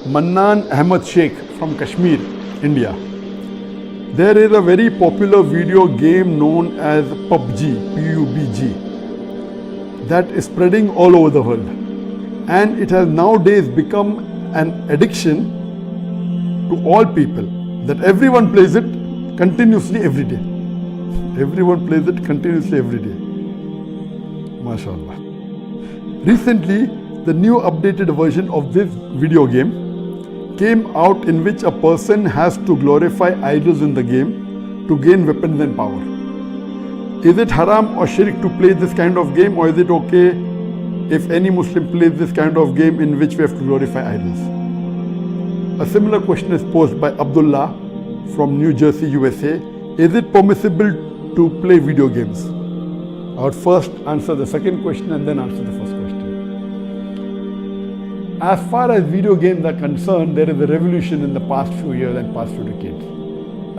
Mannan Ahmed Sheikh from Kashmir, India. There is a very popular video game known as Pubg, P-U-B-G, that is spreading all over the world. And it has nowadays become an addiction to all people, that everyone plays it continuously every day. Everyone plays it continuously every day. MashaAllah. Recently, the new updated version of this video game came out, in which a person has to glorify idols in the game to gain weapons and power. Is it haram or shirk to play this kind of game, or is it okay if any Muslim plays this kind of game in which we have to glorify idols? A similar question is posed by Abdullah from New Jersey, USA. Is it permissible to play video games? I would first answer the second question and then answer the first question. As far as video games are concerned, there is a revolution in the past few years and past few decades.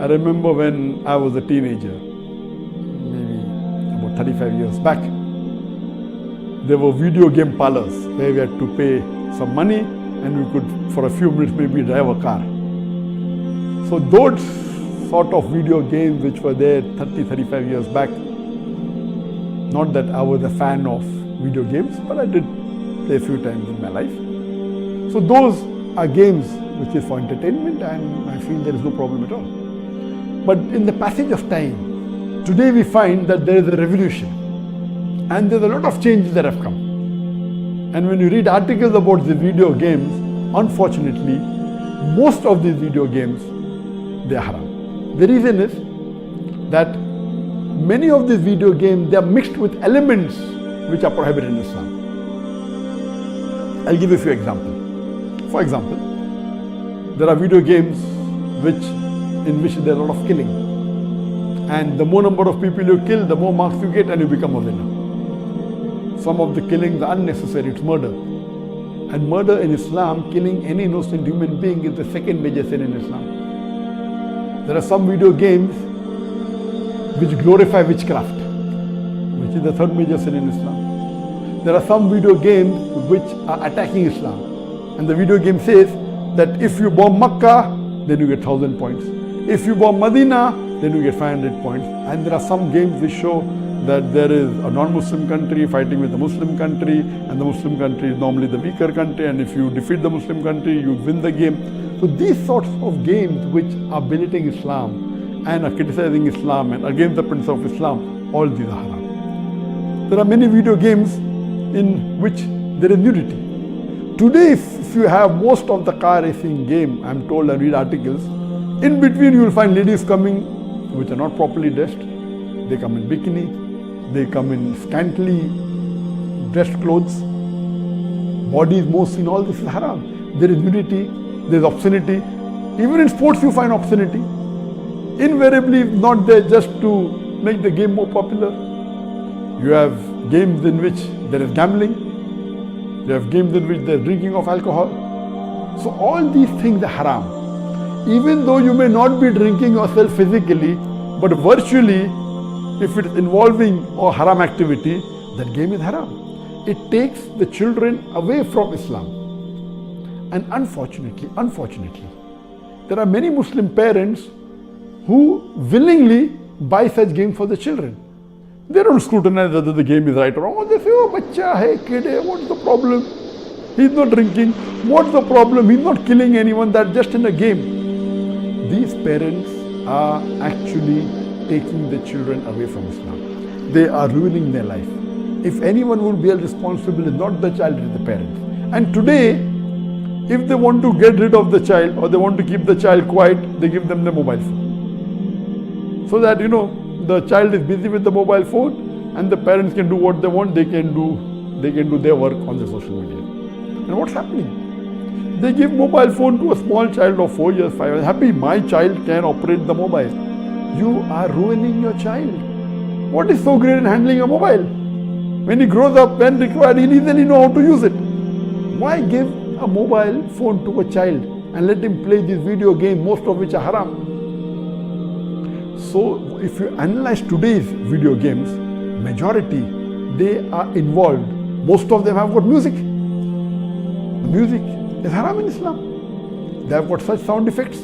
I remember when I was a teenager, maybe about 35 years back, there were video game parlors where we had to pay some money and we could, for a few minutes, maybe drive a car. So those sort of video games which were there 30, 35 years back, not that I was a fan of video games, but I did play a few times in my life. So those are games which is for entertainment, and I feel there is no problem at all. But in the passage of time, today we find that there is a revolution and there's a lot of changes that have come. And when you read articles about the video games, unfortunately, most of these video games, they are haram. The reason is that many of these video games, they are mixed with elements which are prohibited in Islam. I'll give you a few examples. For example, there are video games in which there is a lot of killing. And the more number of people you kill, the more marks you get and you become a winner. Some of the killings are unnecessary, it's murder. And murder in Islam, killing any innocent human being, is the second major sin in Islam. There are some video games which glorify witchcraft, which is the third major sin in Islam. There are some video games which are attacking Islam. And the video game says that if you bomb Makkah, then you get 1,000 points. If you bomb Medina, then you get 500 points. And there are some games which show that there is a non-Muslim country fighting with a Muslim country, and the Muslim country is normally the weaker country, and if you defeat the Muslim country, you win the game. So these sorts of games which are belittling Islam and are criticizing Islam and against the principle of Islam, all these are haram. There are many video games in which there is nudity. Today, if you have most of the car racing game, I'm told, I read articles, in between you will find ladies coming which are not properly dressed. They come in bikini, they come in scantily dressed clothes, body is more seen, all this is haram. There is nudity, there is obscenity. Even in sports you find obscenity. Invariably not there just to make the game more popular. You have games in which there is gambling. You have games in which there is drinking of alcohol. So all these things are haram. Even though you may not be drinking yourself physically, but virtually, if it is involving a haram activity, that game is haram. It takes the children away from Islam. And unfortunately, there are many Muslim parents who willingly buy such games for the children. They don't scrutinize whether the game is right or wrong. They say, oh, bacha hai, kid hai, what's the problem? He's not drinking. What's the problem? He's not killing anyone. That's just in a game. These parents are actually taking the children away from Islam. They are ruining their life. If anyone will be held responsible, it's not the child, it's the parents. And today, if they want to get rid of the child or they want to keep the child quiet, they give them the mobile phone. So that, the child is busy with the mobile phone and the parents can do what they want. They can do their work on the social media. And what's happening? They give mobile phone to a small child of 4 years, 5 years. Happy, my child can operate the mobile. You are ruining your child. What is so great in handling a mobile? When he grows up, when required, he'll easily know how to use it. Why give a mobile phone to a child and let him play these video games, most of which are haram? So if you analyze today's video games, majority, they are involved. Most of them have got music. The music is haram in Islam. They have got such sound effects.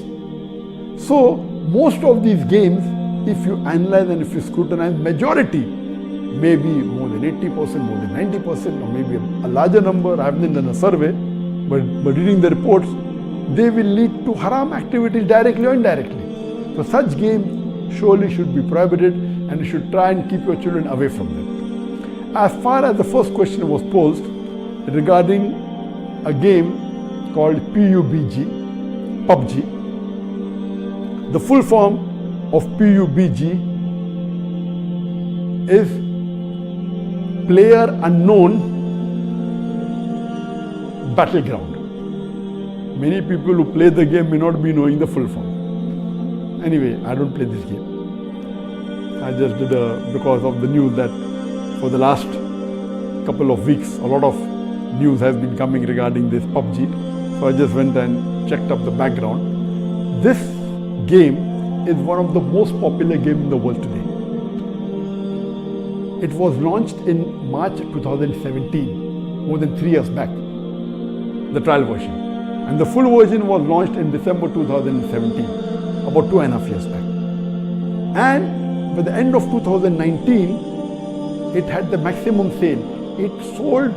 So most of these games, if you analyze and if you scrutinize, majority, maybe more than 80%, more than 90%, or maybe a larger number, I haven't done a survey, but reading the reports, they will lead to haram activities directly or indirectly. So such games surely should be prohibited, and you should try and keep your children away from them. As far as the first question was posed regarding a game called PUBG, the full form of PUBG is Player Unknown Battleground. Many people who play the game may not be knowing the full form. Anyway, I don't play this game. I just did because of the news that for the last couple of weeks, a lot of news has been coming regarding this Pubg. So I just went and checked up the background. This game is one of the most popular games in the world today. It was launched in March 2017, more than 3 years back, the trial version. And the full version was launched in December 2017, about 2.5 years back. And by the end of 2019, it had the maximum sale. It sold,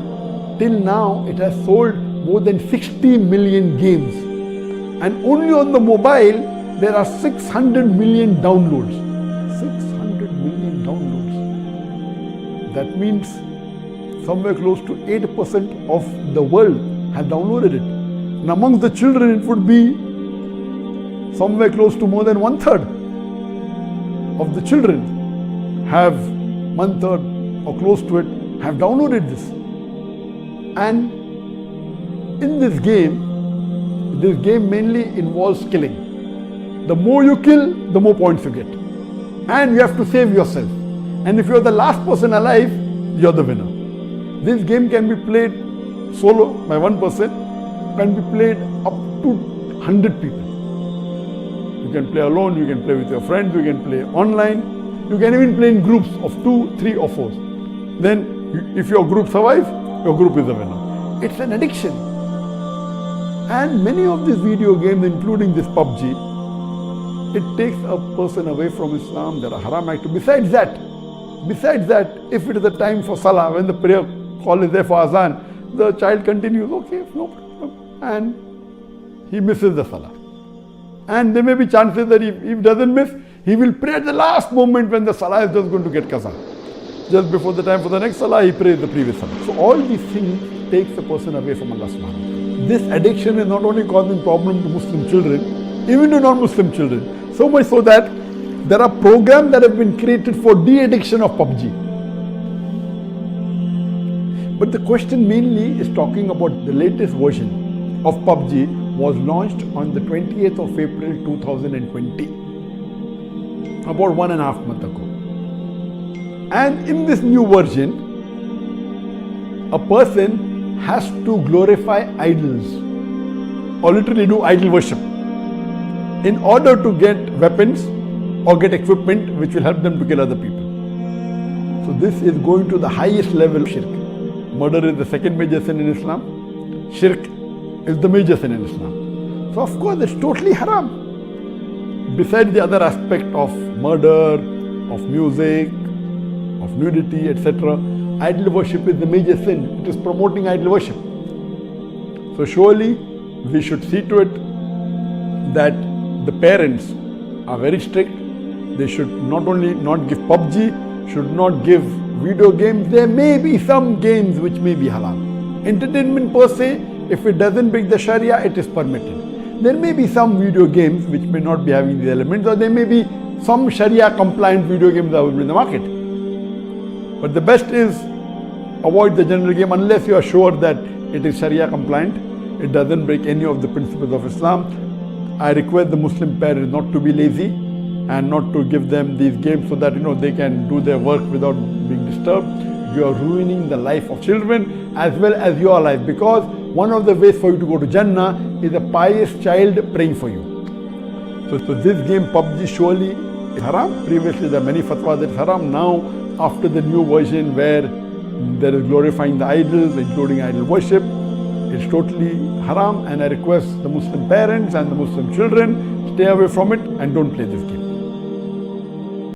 till now, it has sold more than 60 million games. And only on the mobile, there are 600 million downloads. 600 million downloads. That means somewhere close to 8% of the world have downloaded it. And amongst the children, it would be somewhere close to more than 1/3 of the children have 1/3 or close to it have downloaded this. And in this game mainly involves killing. The more you kill, the more points you get. And you have to save yourself. And if you're the last person alive, you're the winner. This game can be played solo by one person, can be played up to 100 people. You can play alone, you can play with your friends, you can play online, you can even play in groups of 2, 3 or 4. Then if your group survives, your group is the winner. It's an addiction. And many of these video games, including this Pubg, it takes a person away from Islam. There are haram activities. Besides that, if it is the time for Salah, when the prayer call is there for Azan, the child continues, okay, no problem, and he misses the Salah. And there may be chances that if he doesn't miss, he will pray at the last moment when the Salah is just going to get qaza. Just before the time for the next Salah, he prays the previous Salah. So all these things takes the person away from Allah subhanahu wa ta'ala. This addiction is not only causing problem to Muslim children, even to non-Muslim children. So much so that there are programs that have been created for de-addiction of Pubg. But the question mainly is talking about the latest version of Pubg was launched on the 28th of April 2020, about 1.5 months ago. And in this new version, a person has to glorify idols or literally do idol worship in order to get weapons or get equipment which will help them to kill other people. So this is going to the highest level of shirk. Murder is the second major sin in Islam. Shirk is the major sin in Islam. So of course it's totally haram. Besides the other aspect of murder, of music, of nudity, etc., idol worship is the major sin. It is promoting idol worship. So surely we should see to it that the parents are very strict. They should not only not give Pubg, should not give video games. There may be some games which may be halal. Entertainment per se, if it doesn't break the Sharia, it is permitted. There may be some video games which may not be having these elements, or there may be some Sharia compliant video games available in the market. But the best is avoid the general game unless you are sure that it is Sharia compliant. It doesn't break any of the principles of Islam. I request the Muslim parents not to be lazy and not to give them these games so that they can do their work without being disturbed. You are ruining the life of children as well as your life, because one of the ways for you to go to Jannah is a pious child praying for you. So this game Pubg surely is haram. Previously there are many fatwas that it's haram. Now after the new version where there is glorifying the idols, including idol worship, It's totally haram, and I request the Muslim parents and the Muslim children, stay away from it and don't play this game.